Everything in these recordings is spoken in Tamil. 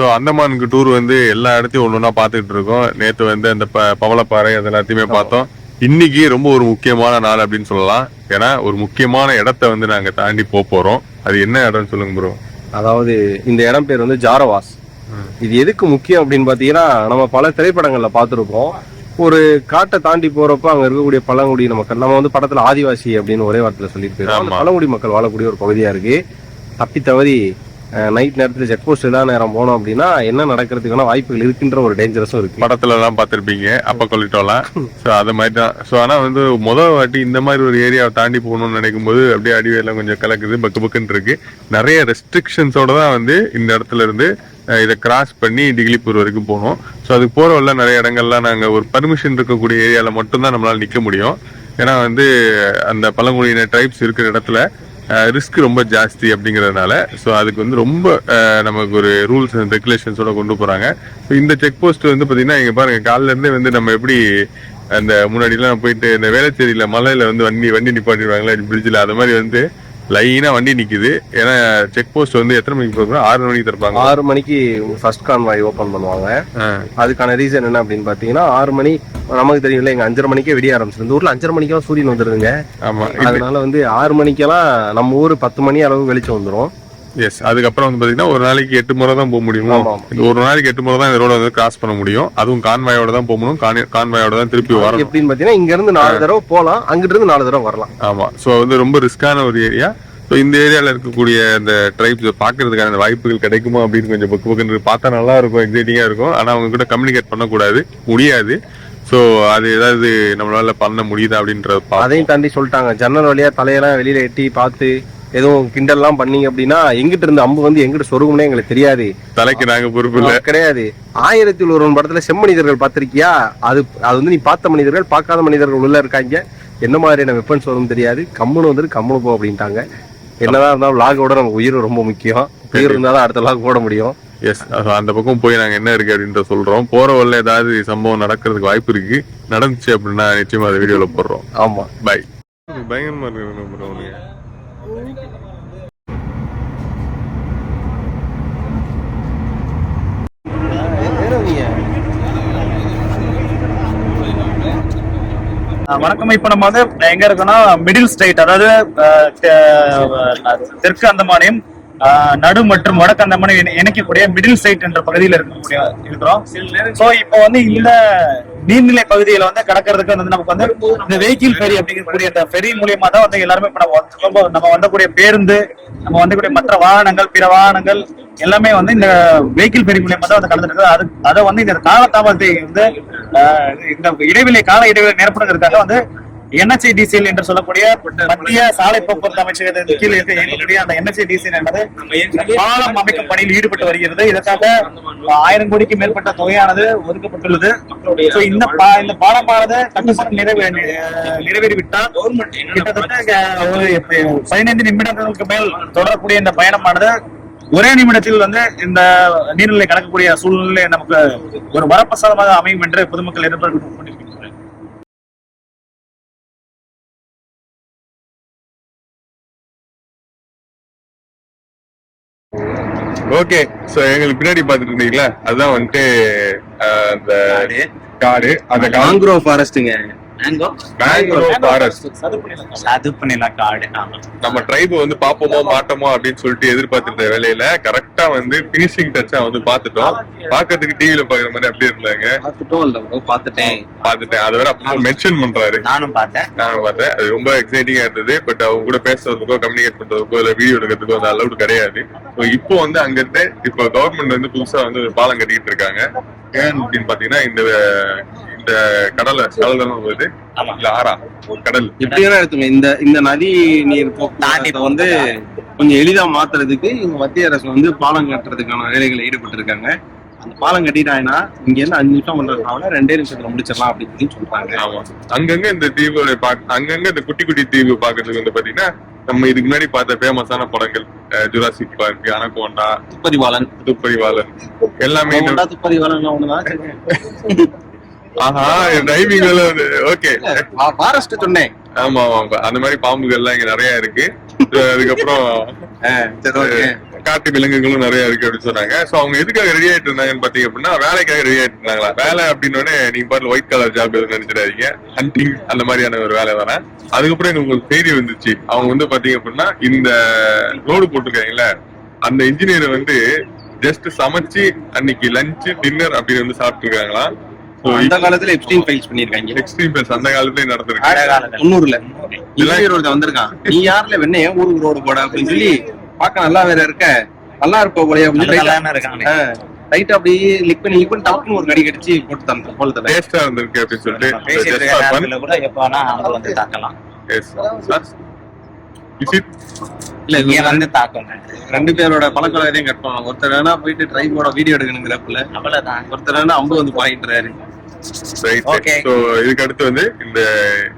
ஸோ அந்தமானுக்கு டூர் வந்து எல்லா இடத்தையும் ஒன்று ஒன்றா பார்த்துக்கிட்டு இருக்கோம். நேற்று வந்து அந்த பவளப்பாறை அது எல்லாத்தையுமே பார்த்தோம். இன்னைக்கு ரொம்ப ஒரு முக்கியமான நாள் அப்படின்னு சொல்லலாம். ஏன்னா ஒரு முக்கியமான இடத்த வந்து நாங்கள் தாண்டி போறோம். அது என்ன இடம்னு சொல்லுங்க ப்ரோ. அதாவது இந்த இடம் பேர் வந்து ஜாரவாஸ். இது எதுக்கு முக்கியம் அப்படின்னு பாத்தீங்கன்னா, நம்ம பல திரைப்படங்கள்ல பார்த்துருப்போம். ஒரு காட்டை தாண்டி போறப்ப அங்க இருக்கக்கூடிய பழங்குடியின மக்கள், நம்ம வந்து படத்துல ஆதிவாசி அப்படின்னு ஒரே வார்த்தையில சொல்லிட்டு போயிருக்கோம். பழங்குடி மக்கள் வாழக்கூடிய ஒரு பகுதியா இருக்கு. தப்பி தவறி நைட் நேரத்துல செக் போஸ்ட் எல்லா நேரம் போனோம் அப்படின்னா என்ன நடக்கிறதுக்கான வாய்ப்புகள் இருக்குன்ற ஒரு டேஞ்சரஸும் இருக்கு. படத்துல எல்லாம் பார்த்திருப்பீங்க, அப்ப கொல்லிட்டோம்லாம். ஸோ அது மாதிரி தான். ஸோ ஆனா வந்து முதல் வாட்டி இந்த மாதிரி ஒரு ஏரியாவை தாண்டி போகணும்னு நினைக்கும் போது அப்படியே அடிவேலாம் கொஞ்சம் கலக்குது, பக்கு பக்குன்னு இருக்கு. நிறைய ரெஸ்ட்ரிக்ஷன்ஸோட தான் வந்து இந்த இடத்துல இருந்து இதை கிராஸ் பண்ணி டிகிலிப்பூர் வரைக்கும் போகணும். ஸோ அதுக்கு போற வரல நிறைய இடங்கள்லாம் நாங்கள் ஒரு பர்மிஷன் இருக்கக்கூடிய ஏரியாவில் மட்டும்தான் நம்மளால நிற்க முடியும். ஏன்னா வந்து அந்த பழங்குடியின ட்ரைப்ஸ் இருக்கிற இடத்துல ரிஸ்க் ரொம்ப ஜாஸ்தி அப்படிங்கிறதுனால. ஸோ அதுக்கு வந்து ரொம்ப நமக்கு ஒரு ரூல்ஸ் அண்ட் ரெகுலேஷன்ஸோட கொண்டு போறாங்க. ஸோ இந்த செக் போஸ்ட் வந்து பார்த்தீங்கன்னா இங்கே பாருங்க, காலில இருந்தே வந்து நம்ம எப்படி அந்த முன்னாடிலாம் போயிட்டு இந்த வேளச்சேரியில மலையில வந்து வண்டி நிப்பாட்டிடுவாங்களா பிரிட்ஜில், அது மாதிரி வந்து லைனா வண்டி நிக்குது. ஏன்னா செக் போஸ்ட் வந்து எத்தனை மணிக்கு போகிறோம்? 6 மணிக்கு திறப்பாங்க. 6 மணிக்கு ஃபர்ஸ்ட் கான்வாய் ஓபன் பண்ணுவாங்க. அதுக்கான ரீசன் என்ன அப்படின்னு பாத்தீங்கன்னா, 6 மணி நமக்கு தெரியும்ல, எங்க 5:30 மணிக்கே விடிய ஆரம்பிச்சிடும். இந்த ஊர்ல 5:30 மணிக்கெல்லாம் சூரியன் வந்துருதுங்க. ஆமா, அதனால வந்து 6 மணிக்கெல்லாம் நம்ம ஊர் 10 மணி அளவு வெளிச்சம் வந்துடும். எஸ். அதுக்கப்புறம் வந்து பாத்தீங்கன்னா ஒரு நாளைக்கு 8 முறை தான் போக முடியும். ஒரு நாளைக்கு 8 முறை தான் இந்த ரோட வந்து கிராஸ் பண்ண முடியும். அதுவும் கான்வாயோட தான் போகணும். கான்வாயோட தான் திருப்பி வரணும். எப்படின்னு பாத்தீங்கன்னா, இங்க இருந்து 4 தடவை போகலாம், அங்கிட்டு இருந்து 4 தடவை வரலாம். ஆமா. சோ வந்து ரொம்ப ரிஸ்கான ஒரு ஏரியா. ஸோ இந்த ஏரியாவில் இருக்கக்கூடிய இந்த ட்ரைப்ஸ் பார்க்கறதுக்கான வாய்ப்புகள் கிடைக்குமா அப்படின்னு கொஞ்சம் பக்கு பார்த்தா நல்லா இருக்கும், எக்ஸைட்டிங்காக இருக்கும். ஆனால் அவங்க கூட கம்யூனிகேட் பண்ணக்கூடாது, முடியாது. ஸோ அது ஏதாவது நம்மளால பண்ண முடியுதா அப்படின்றது அதையும் தாண்டி சொல்லிட்டாங்க. ஜன்னல் வழியா தலையெல்லாம் வெளியில எட்டி பார்த்து எதுவும் கிண்டல்லாம் பண்ணீங்க அப்படின்னா எங்கிட்ட இருந்து அம்பு வந்து எங்கிட்ட சொருகும்னே எங்களுக்கு தெரியாது. தலைக்கு நாங்க பொறுப்பு இல்லை கிடையாது. 1001 படத்துல செம்மனிதர்கள் பார்த்திருக்கியா? அது வந்து நீ பார்த்த மனிதர்கள், பார்க்காத மனிதர்கள் உள்ள இருக்காங்க. என்ன மாதிரியான வெப்பன்ஸ் வரும் தெரியாது. கம்முன்னு வந்துட்டு கம்முன்னு போ அப்படின்ட்டாங்க. என்னதான் இருந்தாலும் லாகோட நம்ம உயிர் ரொம்ப முக்கியம். உயிர் இருந்தாதான் அடுத்த லாக் போட முடியும். எஸ். அந்த பக்கம் போய் நாங்க என்ன இருக்கு அப்படின்ற சொல்றோம். போற வரல ஏதாவது சம்பவம் நடக்கிறதுக்கு வாய்ப்பு இருக்கு. நடந்துச்சு அப்படின்னா நிச்சயமா அந்த வீடியோல போடுறோம். ஆமா, பை. பயங்கரமா இருக்கு. வணக்கம். இப்ப நம்ம வந்து எங்க இருக்கோம்னா மிடில் ஸ்டேட், அதாவது தெற்கு அந்தமானையும் நடு மற்றும் வடக்கு அந்தமானையும் இணைக்கக்கூடிய மிடில் ஸ்டேட் என்ற பகுதியில் இருக்கிறோம். சோ இப்போ வந்து இந்த நீர்நிலை பகுதியில வந்து கடக்கிறதுக்கு வந்து நமக்கு வந்து இந்த வெஹிக்கிள் ஃபெரி அப்படிங்கக்கூடிய இந்த ஃபெரி மூலியமா தான் வந்து எல்லாருமே இப்ப நம்ம வந்தக்கூடிய பேருந்து, நம்ம வந்தக்கூடிய மற்ற வாகனங்கள், பிற வாகனங்கள் எல்லாமே வந்து இந்த வெஹிக்கிள் ஃபெரி மூலியமா தான் வந்து கலந்துருக்கு. அதை வந்து இந்த காலதாமதத்தை வந்து இந்த கால இடைவெளி நிரப்புறதுக்காக வந்து NHIDCL என்று சொல்லக்கூடிய மத்திய சாலை போக்குவரத்து அமைச்சகத்தின் கீழ் இருக்கக்கூடிய அந்த NHIDCL என்பது பாலம் அமைக்கும் பணியில் ஈடுபட்டு வருகிறது. இதற்காக 1000 கோடிக்கு மேற்பட்ட தொகையானது ஒதுக்கப்பட்டுள்ளது. இந்த பாலமானது கட்டுமான நிறைவேறிவிட்டால் கிட்டத்தட்ட ஒரு 15 நிமிடங்களுக்கு மேல் தொடரக்கூடிய இந்த பயணமானது ஒரே நிமிடத்தில் வந்து இந்த நீர்நிலை கடக்கக்கூடிய சூழ்நிலை நமக்கு ஒரு வரப்பிரசாதமாக அமையும் என்று பொதுமக்கள் எதிர்பார்த்து கொண்டிருக்கிறார்கள். ஓகே. சோ எங்களுக்கு பின்னாடி பாத்துட்டு இருந்தீங்களா, அதுதான் வந்துட்டு அந்த காடு, அந்த மேங்க்ரோவ் ஃபாரஸ்ட்ங்க. நம்ம ட்ரைப் வந்து பாப்போமோ மாட்டோமோ அப்படின்னு சொல்லிட்டு எதிர்பார்த்திருந்த வேலையில கரெக்டா வந்து பினிஷிங் டச்சா வந்து பாத்துட்டோம். பாக்கிறதுக்கு டிவில பாக்குற மாதிரி அப்படியே இருந்தாங்க. பாத்துட்டேன். அதை வேற அப்போ மென்ஷன் பண்றாரு. நானும் பார்த்தேன். அது ரொம்ப எக்ஸைட்டிங்கா இருந்தது. பட் அவங்க கூட பேசுறதுக்கோ கம்யூனிகேட் பண்றதுக்கோ இல்ல வீடியோ எடுக்கிறதுக்கோ அந்த அலவுட் கிடையாது. இப்போ வந்து அங்க இருந்து இப்போ கவர்மெண்ட் வந்து புதுசா வந்து ஒரு பாலம் கட்டிட்டு இருக்காங்க. ஏன் அப்படின்னு பாத்தீங்கன்னா இந்த கடல் வருது இல்ல ஆறா கடல் எப்படியா எடுத்துங்க இந்த நதி நீர் போக்கு வந்து கொஞ்சம் எளிதா மாத்துறதுக்கு இவங்க மத்திய அரசு வந்து பாலம் கட்டுறதுக்கான வேலைகளை ஈடுபட்டு இருக்காங்க. அந்த பாலம் கட்டிட்டாங்கன்னா இங்க இருந்து 5 நிமிஷம் பண்றதுனால 2 நிமிஷத்துல முடிச்சிடலாம் அப்படின்னு சொல்றாங்க. அங்கங்க இந்த தீவுகளை அங்கங்க இந்த குட்டி குட்டி தீவு பாக்குறதுக்கு வந்து பாத்தீங்கன்னா நம்ம இதுக்கு முன்னாடி பார்த்த ஃபேமஸான படங்கள் ஜுராசிக் பார்க், அனகோண்டா, துப்பறிவாளன் எல்லாமே. துப்பறிவாளன் ஒண்ணுதான். ஆஹா, டைவிங் ஓகே. ஃபாரஸ்ட் சொன்னேன். ஆமா, அந்த மாதிரி பாம்புகள் எல்லாம் இங்க நிறைய இருக்கு. அதுக்கப்புறம் காட்டு விலங்குகளும் நிறைய இருக்கு அப்படின்னு சொன்னாங்க. சோ அவங்க எதுக்காக ரெடி ஆயிட்டு இருந்தாங்கன்னு பாத்தீங்க அப்படின்னா வேலைக்காக ரெடி ஆயிட்டு இருந்தாங்களா. வேலை அப்படின்னு நீங்க பாட்டு ஒயிட் கலர் ஜாப் எதுவும் நினைச்சிடாதீங்க, ஹண்டிங் அந்த மாதிரியான ஒரு வேலை தானே. அதுக்கப்புறம் எனக்கு உங்களுக்கு செய்தி வந்துச்சு, அவங்க வந்து பாத்தீங்க அப்படின்னா இந்த ரோடு போட்டிருக்காங்கல்ல அந்த இன்ஜினியர் ஜஸ்ட் சமைச்சு அன்னைக்கு லஞ்ச் டின்னர் அப்படின்னு சாப்பிட்டு இருக்காங்களா. அந்த காலத்துல எப்ஸ்டீன் ஃபைல்ஸ் பண்ணிருக்காங்க. எக்ஸ்ட்ரீம் பேஸ் அந்த காலத்துலயே நடந்திருக்கு. 90ல இன்ஜினியர் ஒருத்தன் வந்திருக்கான், நீ யாருல வெண்ணெய் ஏன் ஊருக்கு ரோடு போட அப்படின்னு சொல்லி, பார்க்க நல்லா வேற இருக்க, நல்லா இருப்ப போலயே அப்படின்னு ரைட் அப்படியே லிக் பண்ணி டவுன் ஒரு கடி கடிச்சு போட்டு தந்தோம். போல டேஸ்டா இருந்திருக்கு அப்படின்னு சொல்லிட்டு இல்ல நீங்க வந்து தாக்கம் 2 பேரோட பழக்கத்தையும் கட் பண்ணுவாங்க. ஒருத்தர் வேணா போயிட்டு ட்ரைபோட வீடியோ எடுக்கணுங்கிறப்பல அவ்வளவுதான், ஒருத்தர் வேணா அம்பு வந்து பாயின்றாரு. இதுக்கு அடுத்து இந்த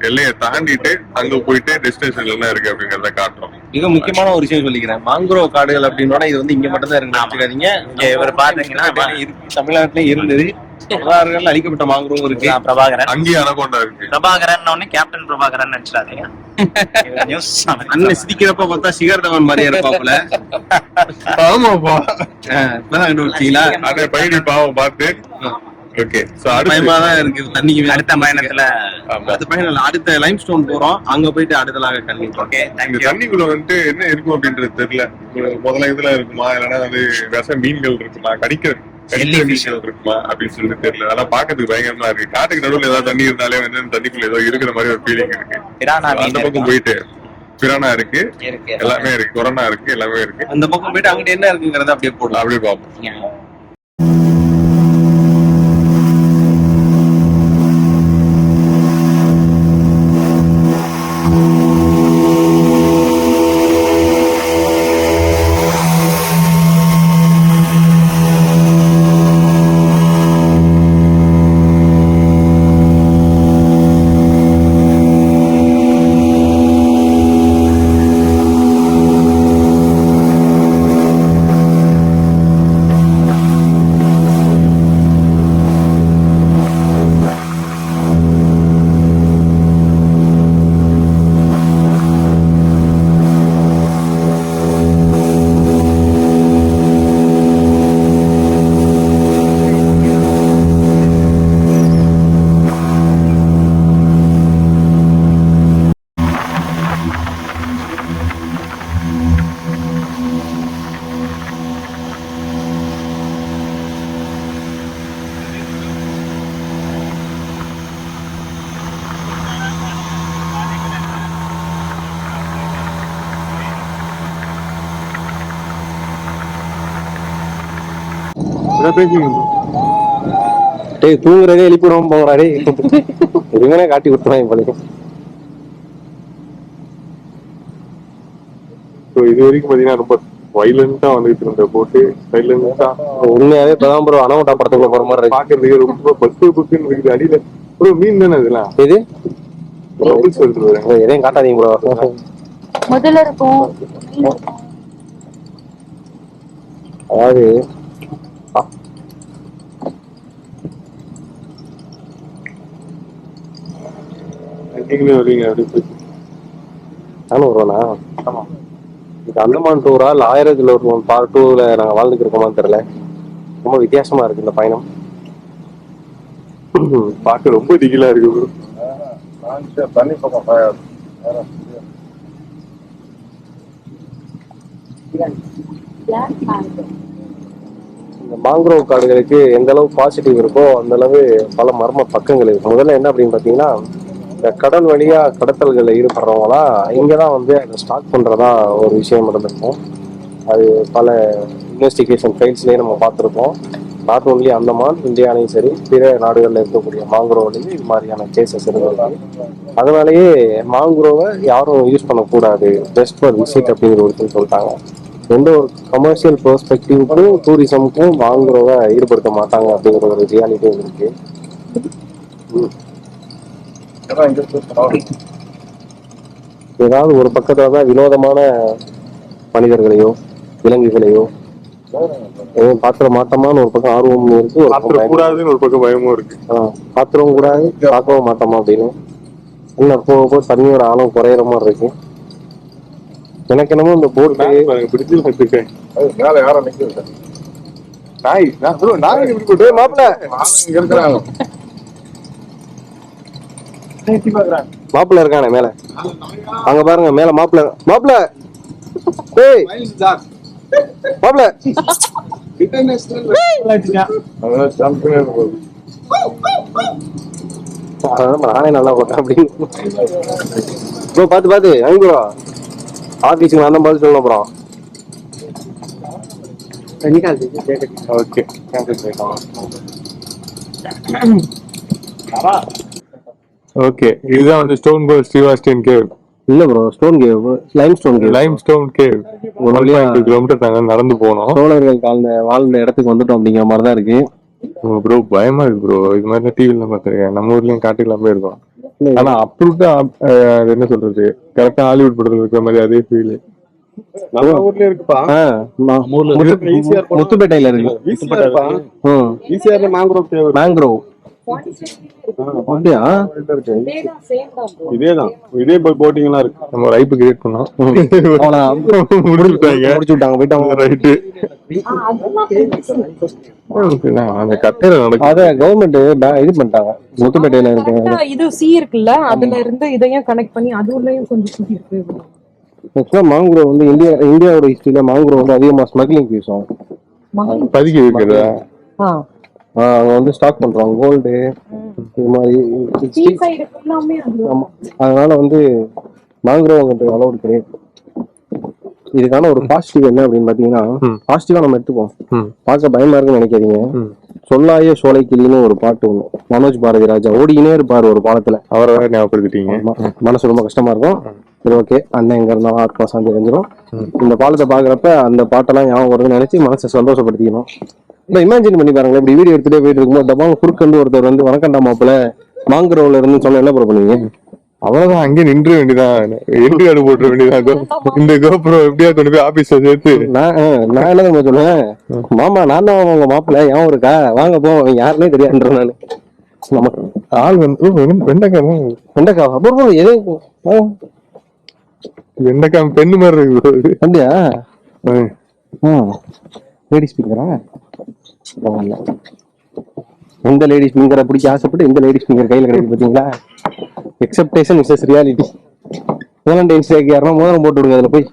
எல்லையை தாண்டிட்டு அங்க போயிட்டு டெஸ்டினேஷன்ல என்ன இருக்கு அப்படிங்கறத காட்டுறோம். மிக முக்கியமான ஒரு விஷயம் சொல்லிக்கிறேன், மாங்குரோவ் காடுகள் அப்படின்னா இது இங்க மட்டும் தான் இருக்குன்னு இங்க இவர் பாத்தீங்கன்னா தமிழ்நாட்டுல இருந்தது. வரலாறுகள் அழிக்கப்பட்ட மாங்குரோவ் இருக்கு. பிரபாகரன் அங்கேயே அனகொண்டா இருக்கு. பிரபாகரன் கேப்டன் பிரபாகரன் நினைச்சிடாதீங்க. அண்ணன் சிரிக்கிறப்ப பார்த்தா சிகர் தவன் மாதிரியா இருப்பாப்புல. ஆமாப்பா, இப்பதான் கண்டுபிடிச்சீங்களா? அதே பையனி பாவம் பார்த்து. ஓகே, சோ பயமாதான் இருக்கு தண்ணிக்கு. அடுத்த பயணத்துல அடுத்த லைம் ஸ்டோன் போறோம், அங்க போயிட்டு அடுத்தலாக கல்வி. ஓகே, தண்ணிக்குள்ள என்ன இருக்கும் அப்படின்றது தெரியல. முதல்ல இதுல இருக்குமா, இல்லைன்னா விஷ மீன்கள் இருக்குமா, கடிக்கிற மீன்கள் இருக்குமா அப்படின்னு சொல்லி தெரியல. அதெல்லாம் பாக்கிறதுக்கு பயங்கரமா இருக்கு. காட்டுக்கு நடுவில் ஏதாவது தண்ணி இருந்தாலே தண்ணிக்குள்ள ஏதோ இருக்கிற மாதிரி ஒரு ஃபீலிங் இருக்கு. அந்த பக்கம் போயிட்டு பிரானா இருக்கு, எல்லாமே இருக்கு, கொரோனா இருக்கு, எல்லாமே இருக்கு. அந்த பக்கம் போயிட்டு அங்கிட்ட என்ன இருக்குங்கிறத அப்படியே போடலாம், அப்படியே பார்ப்போம். தூங்குறதே எழுப்பிடுவோம் போகிறாடே, இவனே காட்டி கொடுத்துருவாங்க போல. இது வரைக்கும் பாத்தீங்கன்னா ரொம்ப வைலண்டா வந்துட்டு இருந்த போட்டு சைலண்டா உண்மையாவே இப்பதான் ப்ரோ அனௌட்டா படத்துக்குள்ள போற மாதிரி இருக்கு. பாக்குறதுக்கு ரொம்ப பக்குன்னு இருக்குது. அடியில ப்ரோ மீன் தானே இதெல்லாம்? இது சொல்லிட்டு எதையும் காட்டாதீங்க ப்ரோ. முதல்ல இருக்கும் அதாவது நீங்களே வருவீங்க அப்படி நானும் வருவேனா? இது அந்தமான் டூரா இல்ல 1000 கிலோ பார்ட் 2ல நாங்க வாழ்ந்துட்டு இருக்கோமான்னு தெரியல. ரொம்ப வித்தியாசமா இருக்கு இந்த பயணம். பார்க்க ரொம்ப திகிலா இருக்கு. தண்ணி பக்கம் இந்த மாங்குரோவ் காடுகளுக்கு எந்த அளவு பாசிட்டிவ் இருக்கோ அந்த அளவு பல மர்ம பக்கங்கள் இருக்கு. முதல்ல என்ன அப்படின்னு பாத்தீங்கன்னா, இந்த கடல் வழியா கடத்தல்கள்ல ஈடுபடுறவங்களா இங்கதான் அதை ஸ்டாக் பண்றதா ஒரு விஷயம் இருந்திருக்கும். அது பல இன்வெஸ்டிகேஷன் ஃபைல்ஸ்லயே நம்ம பார்த்துருப்போம். நாட் ஓன்லி அந்தமான், இந்தியாலையும் சரி பிற நாடுகளில் இருக்கக்கூடிய மாங்குரோவ்லையும் இது மாதிரியான கேசஸ் இருந்தது. அதனாலேயே மாங்குரோவை யாரும் யூஸ் பண்ணக்கூடாது, பெஸ்ட் ஃபார் விசிட் அப்படிங்கிற ஒரு சொல்லிட்டாங்க. எந்த ஒரு கமர்ஷியல் பெர்ஸ்பெக்டிவ்க்கும் டூரிசமுக்கும் மாங்குரோவை ஈடுபடுத்த மாட்டாங்க அப்படிங்கிற ஒரு ரியாலிட்டியும் இருக்கு. ஏதாவது ஒரு பக்கத்துல தான் வினோதமான மனிதர்களையோ விலங்குகளையோ பாத்திர மாட்டோமான்னு ஒரு பக்கம் ஆர்வமும் இருக்கு, ஒரு பக்கம் கூடாதுன்னு ஒரு பக்கம் பயமும் இருக்கு. பாத்திரவும் கூடாது பார்க்கவும் மாட்டோமா அப்படின்னு. இன்னும் போக தண்ணியோட ஆழம் குறையிற மாதிரி இருக்கு. எனக்கு என்னமோ இந்த போட்டு பிடிச்சி வச்சிருக்கேன். மேல யாரும் நிக்கிறது நாய் நாய் எப்படி போட்டு மாப்பிள்ள இருக்கிறாங்க. மாப்பிள்ள இருக்கானே மேல, அங்க பாருங்க மேல மாப்பிள்ள மாப்பிள்ள ஏய் மாப்பிள்ள நானே நல்லா போட்டேன் அப்படின்னு ப்ரோ. பாத்து பாத்து வாங்கி ப்ரோ, ஆபீஸுக்கு நான் தான் பார்த்து சொல்லணும் அப்புறம். ஓகே. ஓகே, இதுதான் வந்து ஸ்டோன் கோல் ஸ்ரீவாஸ்டியன் கேவ். இல்ல bro, stone cave, lime stone cave. Lime stone cave. 1.2 kilometre நாங்க நடந்து போனோம். சோழர்கள் வாழ்ந்த இடத்துக்கு வந்துட்டோம் அப்படிங்கிற மாதிரி தான் இருக்கு ப்ரோ. பயமா இருக்கு ப்ரோ. இது மாதிரி டிவில பாத்துருக்கேன், நம்ம ஊர்லயும் காட்டுக்கெல்லாம் போயிருக்கோம். ஆனா அப்ரூவ்டா என்ன சொல்றது, கரெக்டா ஹாலிவுட் படத்துல இருக்கிற மாதிரி அதே ஃபீல் நம்ம ஊர்லயே இருக்குப்பா. முத்துப்பேட்டையில இருக்கு. ஈஸியா மேங்க்ரோவ் தேவை. மேங்க்ரோவ் அப்படியா? இதே போட்டிங் எல்லாம் இருக்கு. நம்ம ஒரு ஐப்பு கிரியேட் பண்ணோம், முடிச்சு விட்டாங்க போயிட்டாங்க. ரைட்டு. அந்த கட்டையில நடக்கும். அத கவர்மெண்ட் இது பண்ணிட்டாங்க. முத்துப்பேட்டையில இருக்கு. இது சி இருக்குல்ல, அதுல இருந்து இதையும் கனெக்ட் பண்ணி அது உள்ளயும் கொஞ்சம் சுத்தி இருக்கு. ஆக்சுவலா மாங்குரோவ் வந்து இந்தியாவோட ஹிஸ்டரியில மாங்குரோவ் வந்து அதிகமா ஸ்மக்லிங் யூஸ் ஆகும். பதுக்கி வைக்கிறதா? அவங்க வந்து ஸ்டாக் பண்றாங்க கோல்டு இது மாதிரி. அதனால வந்து மாங்குரோவ் அலௌட் கிடையாது. இதுக்கான ஒரு பாசிட்டிவ் என்ன அப்படின்னு பாத்தீங்கன்னா, பாசிட்டிவா நம்ம எடுத்துப்போம். பார்க்க பயமா இருக்குன்னு நினைக்காதீங்க. சொல்லாய சோலை கிளின்னு ஒரு பாட்டு ஒண்ணு, மனோஜ் பாரதி ராஜா ஓடிக்கினே இருப்பாரு ஒரு பாலத்துல. அவரை ஞாபகப்படுத்திட்டீங்க. மனசு ரொம்ப கஷ்டமா இருக்கும். சரி ஓகே, அண்ணன் எங்க இருந்தாலும் ஆத்மா சாந்தி அடைஞ்சிரும். இந்த பாலத்தை பாக்குறப்ப அந்த பாட்டெல்லாம் ஞாபகம் வருதுன்னு நினைச்சு மனசை சந்தோஷப்படுத்திக்கணும். இப்ப இமேஜின் பண்ணி பாருங்களேன், இப்படி வீடியோ எடுத்துட்டே போயிட்டு இருக்கும்போது டப்பாங்க குறுக்கண்டு ஒருத்தர் வந்து வணக்கண்டா மாப்பிள்ள மாங்குரோவ்ல இருந்து சொன்ன என்ன ப்ரோ பண்ணுவீங்க? அவ்வளவுதான், அங்கே நின்று வேண்டியதான், என்ட்ரி கார்டு போட்டுற வேண்டியதான். இந்த கோப்ரோ எப்படியா கொண்டு போய் ஆபீஸ்ல சேர்த்து நான் என்ன தெரியுமா சொல்லுவேன், மாமா நான் தான் உங்க மாப்பிள்ள, ஏன் இருக்கா வாங்க போ, யாருன்னே தெரியாதுன்ற நானு. நமக்கு ஆள் வந்து வெண்டைக்காவா அப்புறம் எதுவும் வெண்டைக்காய் பெண்ணு மாதிரி இருக்கு. அப்படியா? லேடிஸ் ஃபிங்கரா? எந்த லேடிஸ் ஃபிங்கரை பிடிக்க ஆசைப்பட்டு எந்த லேடிஸ் ஃபிங்கர் கையில கிடைக்கு பாத்தீங்களா? Expectation is reality. வேலண்டைன்ஸ் டேக்கு யாரும் மோதிரம் போட்டு விடுங்க அதுல போய்.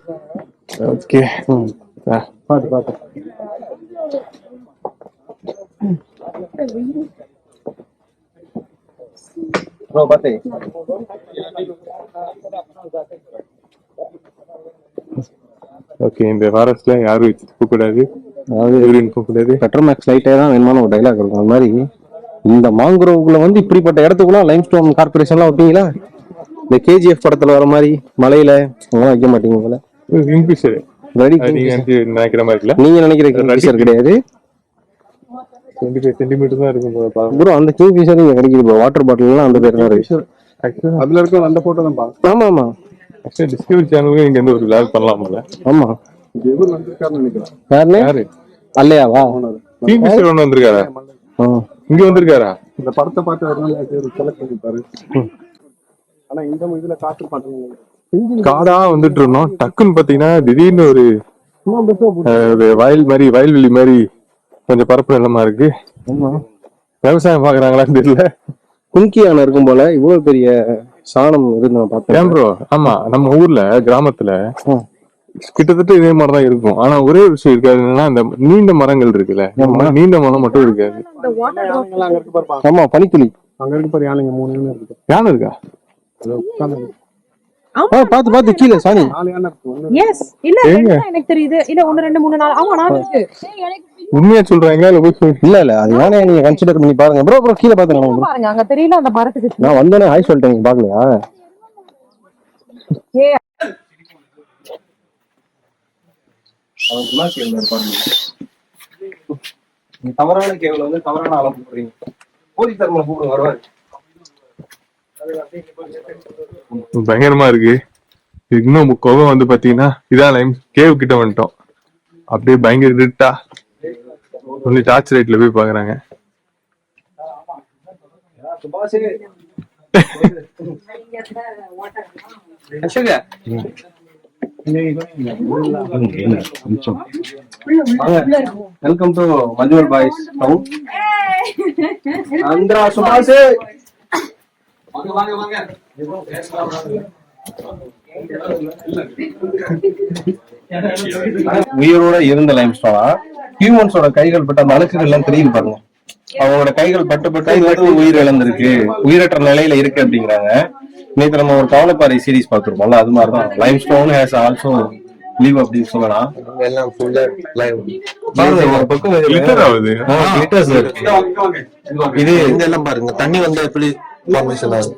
ஓகே, பாத்து பாத்து பாத்து. ஓகே. இந்த ஃபாரஸ்ட்ல யாரும் வச்சுட்டு போக கூடாது, போக கூடாது. பெட்ரோமேக்ஸ் லைட்டே தான் வேணுமான ஒரு டைலாக் இருக்கும். அது மாதிரி இந்த மாங்குரோவுக்குள்ள வந்து இப்படிப்பட்ட இடத்துக்குள்ள லைம்ஸ்டோன் கார்பரேஷன்லாம் வைப்பீங்களா? இந்த கேஜிஎஃப் படத்துல வர மாதிரி மலையில அதெல்லாம் வைக்க மாட்டீங்க போல. கிங்ஃபிஷர் நினைக்கிற மாதிரி இல்ல, நீங்க நினைக்கிற கிங்ஃபிஷர் கிடையாது. 25 சென்டிமீட்டர் தான் இருக்கும் ப்ரோ. அந்த கிங்ஃபிஷர் இங்க கிடைக்குது ப்ரோ. வாட்டர் பாட்டில் எல்லாம் அந்த பேர் தான் இருக்கு. அதுல இருக்க அந்த போட்டோ தான் பாக்க. ஆமா ஆமா, டிஸ்கவரி சேனலுக்கு இங்க இருந்து ஒரு விளாக் பண்ணலாம்ல. ஆமா. எவர் வந்திருக்காருன்னு நினைக்கிறேன். யாரு? அல்லையாவா? கிங்ஃபிஷர் ஒண்ணு வந்திருக்காரா? இங்க வந்திருக்காரா? இந்த படத்தை பார்த்து வரணும் செலக்ட் பண்ணிருப்பாரு. ஆனா இந்த இதுல காட்டு பாட்டு காடா வந்துட்டு இருந்தோம். டக்குன்னு பாத்தீங்கன்னா திடீர்னு ஒரு வயல்வெளி மாதிரி கொஞ்சம் பரப்பு நிலமா இருக்கு. விவசாயம் பாக்குறாங்களான்னு தெரியல. குங்கியான இருக்கும் போல இவ்வளவு பெரிய சாணம் இருந்து நான் பார்த்தேன் ப்ரோ. ஆமா, நம்ம ஊர்ல கிராமத்துல கிட்டத்தட்ட இதே மாதிரிதான் இருக்கும். ஆனா ஒரே ஒரு விஷயம் இருக்காது, என்னன்னா அந்த நீண்ட மரங்கள் இருக்குல்ல, நீண்ட மரம் மட்டும் இருக்காது. அங்க இருக்கு பாருப்பா. ஆமா, பனித்துளி அங்க இருக்கு பாரு. யானைங்க 3 யானை இருக்கு. யானை இருக்கா? பாத்து பாத்து கீழே சாணி. 4 யானை இருக்கு. எஸ் இல்ல எனக்கு தெரியுது. இல்ல 1 2 3 4 ஆமா 4 இருக்கு. உண்மையா சொல்றாங்க இல்ல போய் சொல்லு? இல்ல அது யானையை நீங்க கன்சிடர் பண்ணி பாருங்க ப்ரோ. ப்ரோ கீழே பாத்துங்க பாருங்க, அங்க தெரியல அந்த மரத்துக்கு. நான் வந்தேனே ஹாய் சொல்லிட்டேன், நீங்க பாக்கலையா? தவறான கேவல வந்து தவறான ஆள கூப்பிடுறீங்க. போலீஸ் தரமா கூப்பிடுங்க, வருவாரு. பயங்கரமா இருக்கு. இன்னும் கோபம் வந்து பாத்தீங்கன்னா இதான் லைம் கேவ் கிட்ட வந்துட்டோம். அப்படியே பயங்கர இருட்டா கொஞ்சம் டார்ச் லைட்ல போய் பாக்குறாங்க. Welcome to Manjummel Boys town. Andhra சுபாஷ். உயிரோட இருந்த லைம்ஸ்டோனா ஹியூமன்ஸோட கைகள் பட்ட அந்த அழுக்குகள் எல்லாம் தெரியுது பாருங்க. அவங்களோட கைகள் பட்டு இது வந்து உயிர் இழந்திருக்கு, உயிரற்ற நிலையில இருக்கு அப்படிங்கிறாங்க. நேற்று நம்ம ஒரு கவலைப்பாறை சீரிஸ் பார்த்திருப்போம்ல, அது மாதிரிதான் லைம்ஸ்டோன் ஹேஸ் ஆல்சோ லீவ் அப்படின்னு சொல்லலாம். எல்லாம் ஃபுல்லா பாருங்க ஒரு பக்கம் Glitter ஆகுது. glitters இருக்கு. இது இதெல்லாம் பாருங்க, தண்ணி வந்து எப்படி ஃபார்மேஷன் ஆகும்.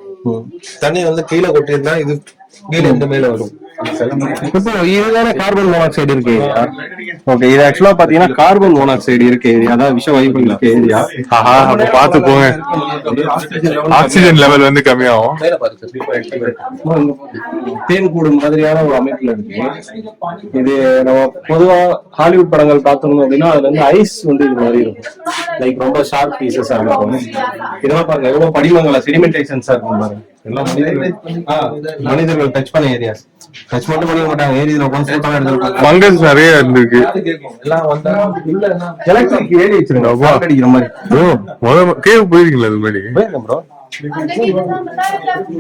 தண்ணி வந்து கீழே கொட்டிருந்தா இது கீழே இந்த மேல வரும். இப்போ இதுதானே கார்பன் மோனாக்சைடு இருக்கு ஏரியா. ஓகே, இது ஆக்சுவலா பாத்தீங்கன்னா கார்பன் மோனாக்சைடு இருக்கு ஏரியா, அதாவது விஷ வாயுக்கள் இருக்கு ஏரியா. ஆஹா, அப்ப பாத்து போங்க, ஆக்சிஜன் லெவல் வந்து கம்மியாகும். மேல பாருங்க, தேன் கூடு மாதிரியான ஒரு அமைப்புல இருக்கு. இது நம்ம பொதுவா ஹாலிவுட் படங்கள் பார்த்தோம் அப்படின்னா அதுல வந்து ஐஸ் வந்து இது மாதிரி இருக்கும், லைக் ரொம்ப ஷார்ப் பீசஸா இருக்கும். இதெல்லாம் பாருங்க எவ்வளவு படிமங்களா செடிமெண்டேஷன்ஸா இருக்கும் பாருங்க. எல்லாம் மனிதர்கள் டச் பண்ண ஏரியாஸ். டச் மட்டும் பண்ண மாட்டாங்க, ஏரியால உட்காந்து போட்டோ எடுத்துருப்பாங்க. ஃபங்கஸ் நிறைய இருந்திருக்கு. எல்லாம் வந்தா எலக்ட்ரிக் ஏரி வச்சிருக்காங்க அடிக்கிற மாதிரி. கேவ் போயிருக்கீங்களா அது மாதிரி? ப்ரோ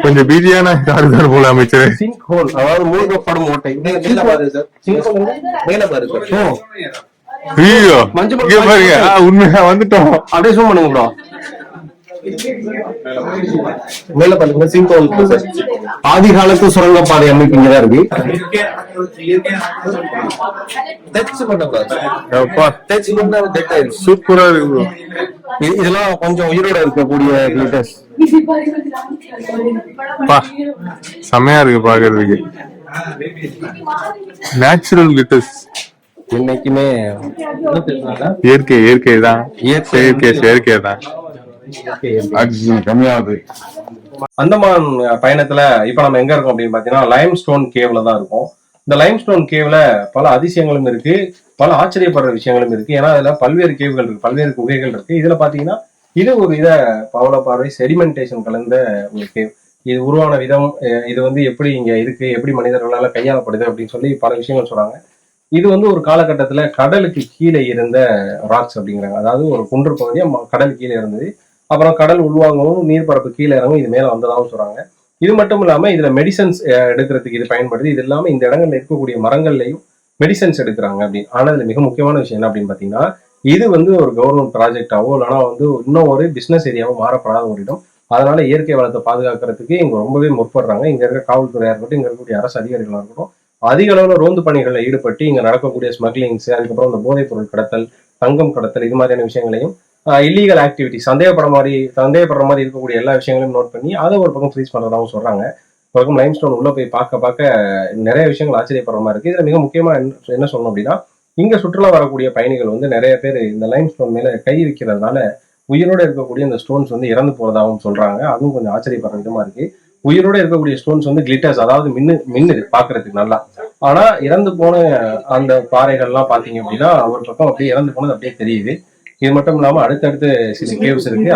கொஞ்சம் பிஸியான காரிடார் போல அமைச்சர். சிங்க் ஹோல், அதாவது மூழ்கப்படும் ஓட்டை. மேல பாருங்க சார், மேல பாருங்க சார். ஐயோ, இங்க பாருங்க, உண்மையா வந்துட்டோம். அப்படியே ஜூம் பண்ணுங்க ப்ரோ. மேல பாருங்க சிங்க் ஹோல் சார். ஆதி காலத்து சுரங்கப்பாதை அமைப்பு இங்கதான் இருக்கு. டச் பண்ணக்கூடாது, அப்பா, டச் பண்ணா டெட் ஆயிடும். சூப்பரா இருக்கு bro. இதெல்லாம் கொஞ்சம் உயிரோட இருக்கக்கூடிய கிளிட்டர்ஸ். பா, செமையா இருக்கு பாக்குறதுக்கு. Natural glitters. என்னைக்குமே இயற்கை தான், செயற்கை தான். ஆக்சிஜன் கம்மியாகுது. அந்தமான் பயணத்துல இப்ப நம்ம எங்க இருக்கோம் அப்படின்னு பாத்தீங்கன்னா லைம் ஸ்டோன் கேவ்ல தான் இருக்கோம். இந்த லைம் ஸ்டோன் கேவ்ல பல அதிசயங்களும் இருக்கு, பல ஆச்சரியப்படுற விஷயங்களும் இருக்கு. ஏன்னா அதுல பல்வேறு கேவ்கள் இருக்கு, பல்வேறு குகைகள் இருக்கு. இதுல பாத்தீங்கன்னா இது ஒரு பவளப்பாறை செடிமெண்டேஷன் கலந்த ஒரு கேவ். இது உருவான விதம், இது வந்து எப்படி இங்க இருக்கு, எப்படி மனிதர்களால கையாளப்படுது அப்படின்னு சொல்லி பல விஷயங்கள் சொல்றாங்க. இது வந்து ஒரு காலகட்டத்துல கடலுக்கு கீழே இருந்த ராக்ஸ் அப்படிங்கிறாங்க. அதாவது ஒரு குன்று பகுதியா கடல் கீழே இருந்தது, அப்புறம் கடல் உள்வாங்கவும் நீர்பரப்பு கீழே இறங்கும் இது மேல வந்ததாகவும் சொல்றாங்க. இது மட்டும் இல்லாம இதுல மெடிசன்ஸ் எடுக்கிறதுக்கு இது பயன்படுது. இது இல்லாம இந்த இடங்கள்ல இருக்கக்கூடிய மரங்கள்லயும் மெடிசன்ஸ் எடுக்கிறாங்க அப்படின்னு. ஆனா இதுல மிக முக்கியமான விஷயம் என்ன அப்படின்னு பாத்தீங்கன்னா, இது வந்து ஒரு கவர்மெண்ட் ப்ராஜெக்டாவோ இல்லைன்னா வந்து இன்னும் ஒரு பிசினஸ் ஏரியாவோ மாறப்படாத ஒரு இடம். அதனால இயற்கை வளத்தை பாதுகாக்கிறதுக்கு இங்க ரொம்பவே முற்படுறாங்க. இங்க இருக்க காவல்துறையா இருக்கட்டும், இங்க இருக்கக்கூடிய அரசு அதிகாரிகளா இருக்கட்டும், அதிக அளவுல ரோந்து பணிகளில் ஈடுபட்டு இங்க நடக்கக்கூடிய ஸ்மக்லிங்ஸ், அதுக்கப்புறம் இந்த போதைப் பொருள் கடத்தல், தங்கம் கடத்தல், இது மாதிரியான விஷயங்களையும் இல்லீகல் ஆக்டிவிட்டி சந்தேகப்படுற மாதிரி இருக்கக்கூடிய எல்லா விஷயங்களையும் நோட் பண்ணி அதை ஒரு பக்கம் ஃப்ரீஸ் பண்றதாகவும் சொல்றாங்க. ஒரு பக்கம் லைம் ஸ்டோன் உள்ள போய் பார்க்க நிறைய விஷயங்கள் ஆச்சரியப்படுற மாதிரி இருக்கு. இதுல மிக முக்கியமா என்ன சொல்லணும் அப்படின்னா, இங்க சுற்றுலா வரக்கூடிய பயணிகள் வந்து நிறைய பேர் இந்த லைம் ஸ்டோன் மேல கை வைக்கிறதுனால உயிரோட இருக்கக்கூடிய இந்த ஸ்டோன்ஸ் வந்து இறந்து போறதாகவும் சொல்றாங்க. அதுவும் கொஞ்சம் ஆச்சரியப்படுற விதமா இருக்கு. உயிரோட இருக்கக்கூடிய ஸ்டோன்ஸ் வந்து கிளிட்டர்ஸ், அதாவது மின்னுது பாக்குறதுக்கு நல்லா. ஆனா இறந்து போன அந்த பாறைகள்லாம் பாத்தீங்க அப்படின்னா ஒரு பக்கம் அப்படியே இறந்து போனது அப்படியே தெரியுது. இது மட்டும் இல்லாம அடுத்தடுத்து சில கேவ்ஸ் இருக்கு.